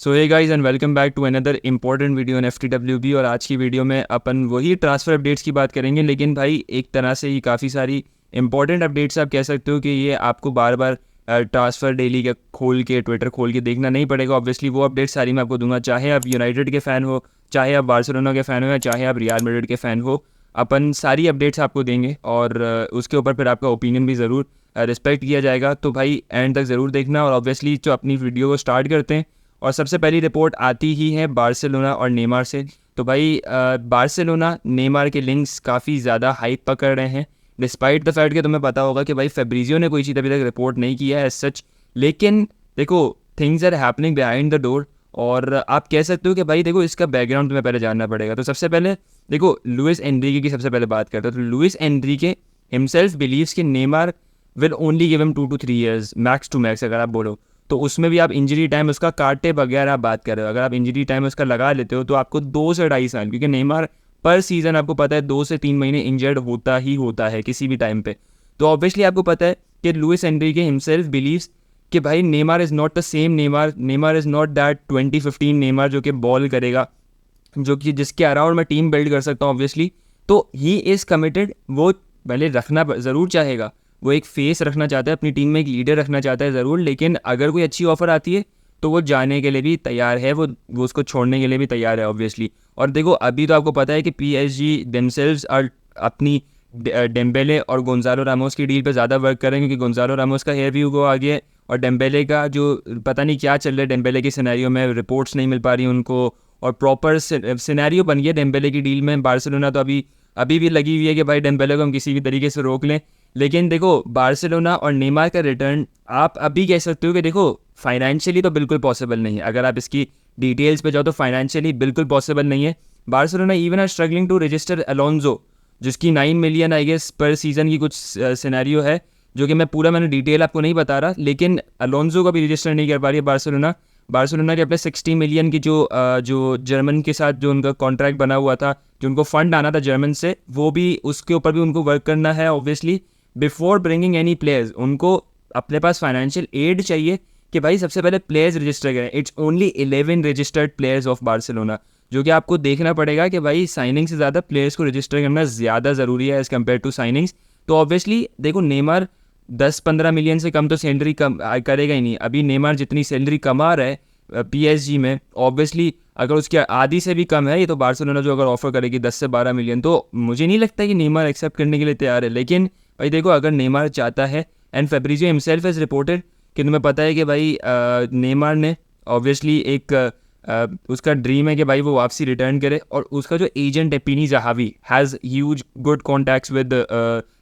So hey guys and welcome back to another important video on FTWB। और आज की video में अपन वही ट्रांसफ़र अपडेट्स की बात करेंगे, लेकिन भाई एक तरह से ही काफ़ी सारी इंपॉर्टेंट अपडेट्स आप कह सकते हो कि ये आपको बार बार ट्रांसफ़र डेली के खोल के ट्विटर खोल के देखना नहीं पड़ेगा। ऑब्वियसली वो अपडेट सारी मैं आपको दूंगा, चाहे आप यूनाइटेड के फ़ैन हो, चाहे आप बार्सिलोना के फ़ैन हो, या चाहे आप रियल मैड्रिड के फ़ैन हो। अपन सारी अपडेट्स आपको देंगे और उसके ऊपर फिर आपका ओपिनियन भी ज़रूर रिस्पेक्ट किया जाएगा। तो भाई एंड तक ज़रूर देखना। और ऑब्वियसली जो अपनी वीडियो को स्टार्ट करते हैं, और सबसे पहली रिपोर्ट आती ही है बार्सिलोना और नेमार से। तो भाई बार्सिलोना नेमार के लिंक्स काफ़ी ज़्यादा हाइप पकड़ रहे हैं, डिस्पाइट द फैक्ट कि तुम्हें पता होगा कि भाई फेब्रिजियो ने कोई चीज़ अभी तक रिपोर्ट नहीं किया है एज सच। लेकिन देखो, things are happening behind the door. और आप कह सकते हो कि भाई देखो, इसका बैकग्राउंड तुम्हें पहले जानना पड़ेगा। तो सबसे पहले देखो, लुइस एनरिके की सबसे पहले बात करते हैं। तो लुइस एनरिके हिमसेल्फ बिलीव्स कि Neymar will only give him 2 to 3 years max to max. अगर आप बोलो तो उसमें भी आप इंजरी टाइम उसका काटे बगैर आप बात कर रहे हो, अगर आप इंजरी टाइम उसका लगा लेते हो तो आपको 2 से 2.5 साल, क्योंकि नेमार पर सीज़न आपको पता है 2 से 3 महीने इंजर्ड होता ही होता है किसी भी टाइम पे। तो ऑब्वियसली आपको पता है कि लुइस एनरिके हिमसेल्फ बिलीव्स कि भाई Neymar is not the same Neymar is not that 2015 Neymar जो कि बॉल करेगा, जो कि जिसके अराउंड मैं टीम बिल्ड कर सकता हूँ ऑब्वियसली। तो ही इज़ कमिटेड, वो पहले रखना ज़रूर चाहेगा, वो एक फेस रखना चाहता है अपनी टीम में, एक लीडर रखना चाहता है ज़रूर। लेकिन अगर कोई अच्छी ऑफ़र आती है तो वो जाने के लिए भी तैयार है, वो उसको छोड़ने के लिए भी तैयार है ऑब्वियसली। और देखो, अभी तो आपको पता है कि PSG देमसेल्व्स और अपनी डेम्बेले और गोंजालो रामोस की डील पे ज़्यादा वर्क कर रहे हैं, क्योंकि गोंजालो रामोस का हेयर व्यू को आ गया है और डेम्बेले का जो पता नहीं क्या चल रहा है डेम्बेले के सिनेरियो में, रिपोर्ट्स नहीं मिल पा रही उनको, और प्रॉपर सिनेरियो बन गया डेम्बेले की डील में। बार्सिलोना तो अभी भी लगी हुई है कि भाई डेम्बेले को हम किसी भी तरीके से रोक लें। लेकिन देखो, बार्सिलोना और नेमार का रिटर्न आप अभी कह सकते हो कि देखो, फाइनेंशियली तो बिल्कुल पॉसिबल नहीं है। अगर आप इसकी डिटेल्स पे जाओ तो फाइनेंशियली बिल्कुल पॉसिबल नहीं है। Barcelona even are struggling to register Alonso, जिसकी 9 million I guess per season की कुछ सिनेरियो है, जो कि मैंने डिटेल आपको नहीं बता रहा। लेकिन अलोंजो का भी रजिस्टर नहीं कर पा रही है बार्सिलोना के अपने 60 million की जो जर्मन के साथ जो उनका कॉन्ट्रैक्ट बना हुआ था, जो उनको फंड आना था जर्मन से, वो भी उसके ऊपर भी उनको वर्क करना है obviously. Before bringing any players उनको अपने पास फाइनेंशियल एड चाहिए कि भाई सबसे पहले प्लेयर्स रजिस्टर करें। It's only 11 registered players of Barcelona, जो कि आपको देखना पड़ेगा कि भाई साइनिंग से ज़्यादा प्लेयर्स को रजिस्टर करना ज़्यादा ज़रूरी है एज़ कम्पेयर टू साइनिंग्स। तो ऑब्वियसली देखो, नेमार 10-15 मिलियन से कम तो सैलरी कम करेगा ही नहीं। अभी नेमार जितनी सैलरी कमा रहा है PSG में, ऑब्वियसली अगर उसकी आधी से भी कम है ये, तो बार्सिलोना जो अगर ऑफर करेगी 10 से 12 मिलियन, तो मुझे नहीं लगता कि नेमार एक्सेप्ट करने के लिए तैयार है। लेकिन भाई देखो, अगर नेमार चाहता है, and Fabrizio himself is reported कि तुम्हें पता है कि भाई नेमार ने ऑब्वियसली एक उसका ड्रीम है कि भाई वो वापसी रिटर्न करे, और उसका जो एजेंट है Pini Zahavi has huge good contacts with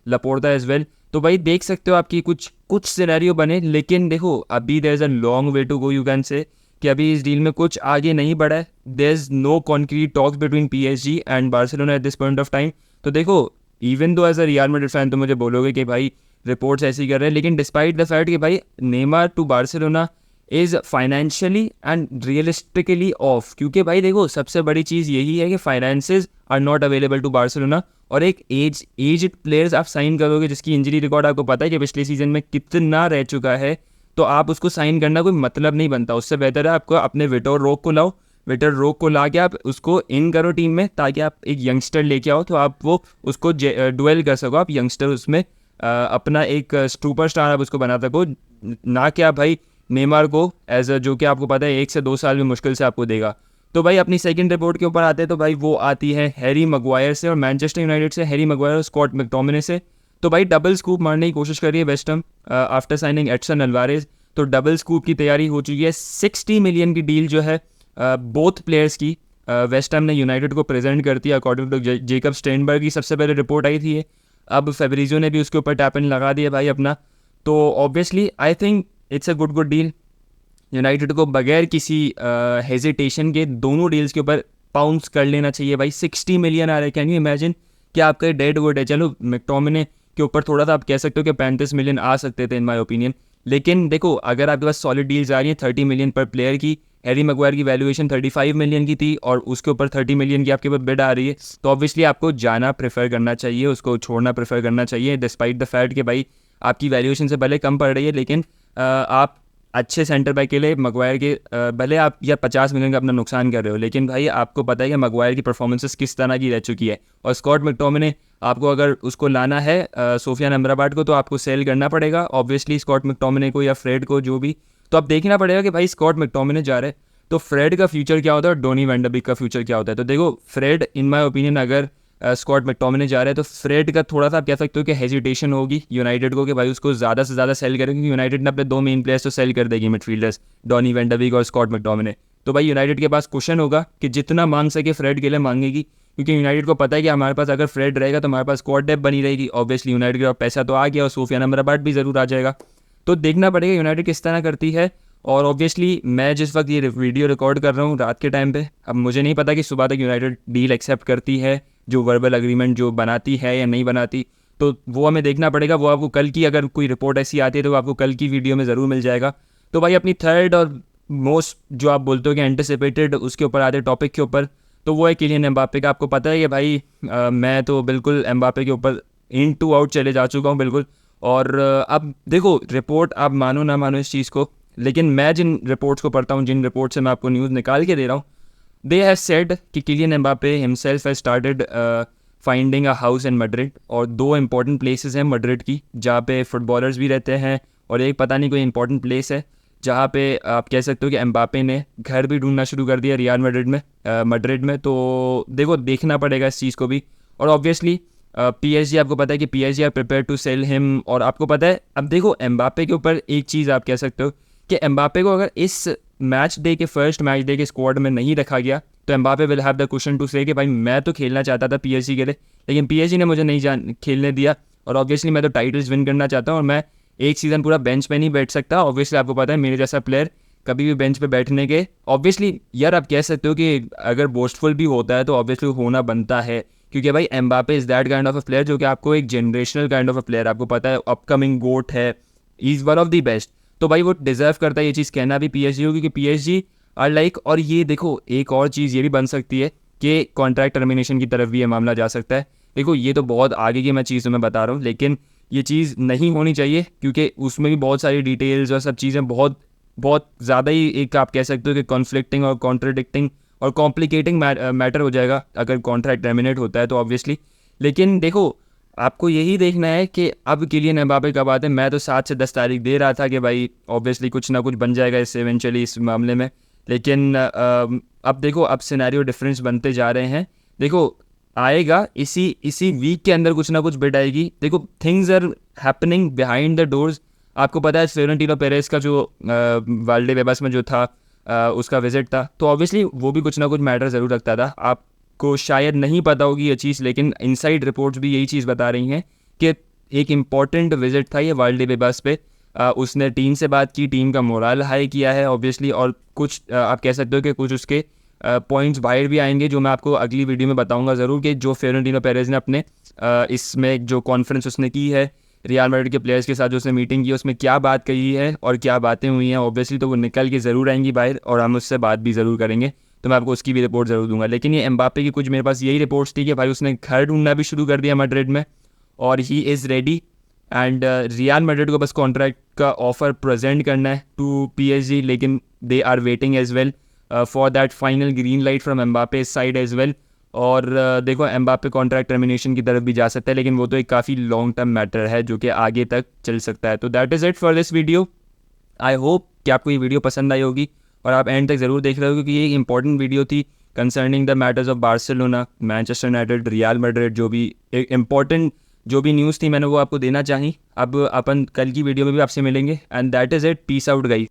Laporta as well. तो भाई देख सकते हो आपकी कुछ सिनेरियो बने। लेकिन देखो, अभी there is a long way to go, you can say कि अभी इस डील में कुछ आगे नहीं बढ़ा है। There is no concrete talks between PSG and Barcelona at this point of time. तो देखो, even though as a Real Madrid fan तो मुझे बोलोगे कि भाई रिपोर्ट्स ऐसी कर रहे हैं, लेकिन डिस्पाइट द फैक्ट कि भाई Neymar to Barcelona is financially and realistically off, क्योंकि भाई देखो, सबसे बड़ी चीज़ यही है कि finances are not available to Barcelona. और एक एज्ड प्लेयर्स आप साइन करोगे जिसकी इंजरी रिकॉर्ड आपको पता है कि पिछले सीजन में कितना रह चुका है, तो आप उसको साइन करना कोई मतलब नहीं बनता। उससे बेहतर है आपको अपने विटर रोक को लाओ, विटर रोक को ला के आप उसको इन करो टीम में, ताकि आप एक यंगस्टर लेके आओ, तो आप वो उसको डुएल कर सको, आप यंगस्टर उसमें अपना एक सुपर स्टार आप उसको बना सको, ना कि आप भाई नेमार को एज अ, जो कि आपको पता है 1 से 2 साल में मुश्किल से आपको देगा। तो भाई अपनी सेकंड रिपोर्ट के ऊपर आते हैं, तो भाई वो आती है हैरी मैग्वायर से, और मैनचेस्टर यूनाइटेड से हैरी मैग्वायर और स्कॉट मैकटोमिने से। तो भाई डबल स्कूप मारने की कोशिश कर रही है West Ham after signing Edson Alvarez. तो डबल स्कूप की तैयारी हो चुकी है। 60 मिलियन की डील जो है बोथ प्लेयर्स की वेस्ट हैम ने यूनाइटेड को प्रेजेंट करती है, अकॉर्डिंग टू जेकब स्टेनबर्ग की सबसे पहले रिपोर्ट आई थी ये। अब फेब्रिजियो ने भी उसके ऊपर टैप इन लगा दिया भाई अपना। तो obviously I think it's a good deal. United को बगैर किसी हेजिटेशन के दोनों डील्स के ऊपर पाउंस कर लेना चाहिए भाई। 60 मिलियन आ रहा है, कैन यू इमेजिन कि आपका डेड वुड है। चलो, मैकटोमिने के ऊपर थोड़ा सा आप कह सकते हो कि 35 मिलियन आ सकते थे इन माय ओपिनियन। लेकिन देखो, अगर आपके पास सॉलिड डील्स आ रही हैं 30 मिलियन पर प्लेयर की, हैरी मैग्वायर की वैल्यूएशन 35 मिलियन की थी और उसके ऊपर 30 मिलियन की आपके पास बिड आ रही है, तो ऑब्वियसली आपको जाना प्रेफर करना चाहिए, उसको छोड़ना प्रेफर करना चाहिए, डिस्पाइट द फैक्ट कि भाई आपकी वैल्यूएशन से भले कम पड़ रही है, लेकिन आप अच्छे सेंटर बैक के लिए मगवायर के भले आप या 50 मिलियन का अपना नुकसान कर रहे हो, लेकिन भाई आपको पता है कि मगवायर की परफॉर्मेंसेस किस तरह की रह चुकी है। और स्कॉट मैकटोमिने आपको अगर उसको लाना है सोफियान अमराबाद को, तो आपको सेल करना पड़ेगा ऑब्वियसली स्कॉट मैकटोमिने को या फ्रेड को, जो भी। तो अब देखना पड़ेगा कि भाई स्कॉट मैकटोमिने जा रहे हैं तो फ्रेड का फ्यूचर क्या होता है और डोनी वैन डर बीक का फ्यूचर क्या होता है। तो देखो फ्रेड इन माय ओपिनियन अगर स्कॉट मैकटोमिने जा रहे हैं तो फ्रेड का थोड़ा सा आप कह सकते हो कि हेजिटेशन होगी यूनाइटेड को कि भाई उसको ज़्यादा से ज़्यादा सेल करें, क्योंकि यूनाइटेड ने अपने 2 मेन प्लेयर्स तो सेल कर देगी midfielders, Donny van der Beek और स्कॉट मैकटोमिने। तो भाई यूनाइटेड के पास क्वेश्चन होगा कि जितना मांग सके फ्रेड के लिए मांगेगी, क्योंकि यूनाइटेड को पता है कि हमारे पास अगर फ्रेड रहेगा तो हमारे पास स्क्वाड डेप्थ बनी रहेगी। ऑब्वियसली यूनाइटेड के पास पैसा तो आ गया और सोफियान अमराबाद भी ज़रूर आ जाएगा। तो देखना पड़ेगा यूनाइटेड किस तरह करती है। और ऑब्वियसली मैं जिस वक्त ये वीडियो रिकॉर्ड कर रहा हूँ रात के टाइम पे, अब मुझे नहीं पता कि सुबह तक यूनाइटेड डील एक्सेप्ट करती है, जो वर्बल एग्रीमेंट जो बनाती है या नहीं बनाती, तो वो हमें देखना पड़ेगा। वो आपको कल की अगर कोई रिपोर्ट ऐसी आती है तो आपको कल की वीडियो में ज़रूर मिल जाएगा। तो भाई अपनी थर्ड और मोस्ट जो आप बोलते हो कि एंटिसिपेटेड उसके ऊपर आते टॉपिक के ऊपर, तो वो है किलियन एम्बापे का। आपको पता है कि भाई मैं तो बिल्कुल एम्बापे के ऊपर इन टू आउट चले जा चुका हूँ बिल्कुल। और अब देखो रिपोर्ट आप मानो ना मानो इस चीज़ को, लेकिन मैं जिन रिपोर्ट्स को पढ़ता हूँ, जिन रिपोर्ट से मैं आपको न्यूज़ निकाल के दे रहा हूँ, दे हैव सेड कि Kylian Mbappe himself has started finding a house in Madrid. और 2 इंपॉर्टेंट प्लेसेस हैं मैड्रिड की जहाँ पे फुटबॉलर्स भी रहते हैं, और एक पता नहीं कोई इंपॉर्टेंट प्लेस है जहाँ पे आप कह सकते हो कि एम्बापे ने घर भी ढूंढना शुरू कर दिया रियल मैड्रिड में। तो देखो देखना पड़ेगा इस चीज़ को भी। और ऑब्वियसली PSG, आपको पता है कि PSG are prepare to sell him. और आपको पता है अब देखो एम्बापे के ऊपर एक चीज़ आप कह सकते हो कि एम्बापे को अगर इस फर्स्ट मैच डे के स्क्वाड में नहीं रखा गया तो Mbappe will have the question to say कि भाई मैं तो खेलना चाहता था PSG के लिए, लेकिन PSG ने मुझे नहीं खेलने दिया। और ऑब्वियसली मैं तो टाइटल्स विन करना चाहता हूँ और मैं एक सीज़न पूरा बेंच पे नहीं बैठ सकता। ऑब्वियसली आपको पता है मेरे जैसा प्लेयर कभी भी बेंच पे बैठने के, ऑब्वियसली यार आप कह सकते हो कि अगर बोस्टफुल भी होता है तो ऑब्वियसली होना बनता है, क्योंकि भाई Mbappe is that kind of a player जो कि आपको एक generational kind of a player, आपको पता है अपकमिंग गोट है, is one of the best. तो भाई वो डिजर्व करता है ये चीज़ कहना भी PSG को, क्योंकि PSG आर लाइक। और ये देखो एक और चीज़ ये भी बन सकती है कि कॉन्ट्रैक्ट टर्मिनेशन की तरफ भी ये मामला जा सकता है। देखो ये तो बहुत आगे की मैं चीज़ मैं बता रहा हूँ, लेकिन ये चीज़ नहीं होनी चाहिए क्योंकि उसमें भी बहुत सारी डिटेल्स और सब चीज़ें बहुत बहुत ज़्यादा ही एक आप कह सकते हो कि कॉन्फ्लिक्टिंग और कॉन्ट्रडिक्टिंग और कॉम्प्लिकेटिंग मैटर हो जाएगा अगर कॉन्ट्रैक्ट टर्मिनेट होता है तो ऑब्वियसली। लेकिन देखो आपको यही देखना है कि अब किलियन एम्बापे कब आते हैं। मैं तो 7 से 10 तारीख दे रहा था कि भाई ऑब्वियसली कुछ ना कुछ बन जाएगा इससे इवेंचुअली इस मामले में, लेकिन अब देखो अब सिनेरियो डिफरेंस बनते जा रहे हैं। देखो आएगा इसी वीक के अंदर कुछ ना कुछ बिट आएगी। देखो things are happening behind the doors. आपको पता है फ्लोरेंटिनो पेरेस का जो वाल्डेबेबास में जो था उसका विजिट था, तो ऑब्वियसली वो भी कुछ ना कुछ मैटर ज़रूर रखता था। आपको शायद नहीं पता होगी ये चीज़, लेकिन इनसाइड रिपोर्ट्स भी यही चीज़ बता रही हैं कि एक इम्पॉर्टेंट विजिट था ये वाल्डेबेबास पे। उसने टीम से बात की, टीम का मोरल हाई किया है ऑब्वियसली, और कुछ आप कह सकते हो कि कुछ उसके पॉइंट्स बाहर भी आएंगे जो मैं आपको अगली वीडियो में बताऊंगा ज़रूर कि जो फ्लोरेंटिनो पेरेस ने अपने इसमें जो कॉन्फ्रेंस उसने की है रियल मैड्रिड के प्लेयर्स के साथ जो उसने मीटिंग की उसमें क्या बात कही है और क्या बातें हुई हैं ऑब्वियसली, तो वो निकल के ज़रूर आएंगी बाहर और हम उससे बात भी ज़रूर करेंगे, तो मैं आपको उसकी भी रिपोर्ट ज़रूर दूंगा। लेकिन ये एम्बापे की कुछ मेरे पास यही रिपोर्ट्स थी कि भाई उसने घर ढूंढना भी शुरू कर दिया मैड्रिड में और he is ready. And real Madrid को बस कॉन्ट्रैक्ट का ऑफर प्रेजेंट करना है टू PSG, लेकिन they are waiting as well for that final green light from Mbappe side as well. और देखो एम्बापे कॉन्ट्रैक्ट टर्मिनेशन की तरफ भी जा सकता है, लेकिन वो तो एक काफ़ी लॉन्ग टर्म मैटर है जो कि आगे तक चल सकता है। तो that is it for this video. I hope कि आपको ये वीडियो पसंद आई होगी और आप एंड तक ज़रूर देख रहे हो, क्योंकि ये एक इंपॉर्टेंट वीडियो थी concerning the matters of Barcelona, Manchester United, real Madrid, जो भी एक इंपॉर्टेंट जो भी न्यूज़ थी मैंने वो आपको देना चाही। अब अपन कल की वीडियो में भी आपसे मिलेंगे and that is it. Peace out guys.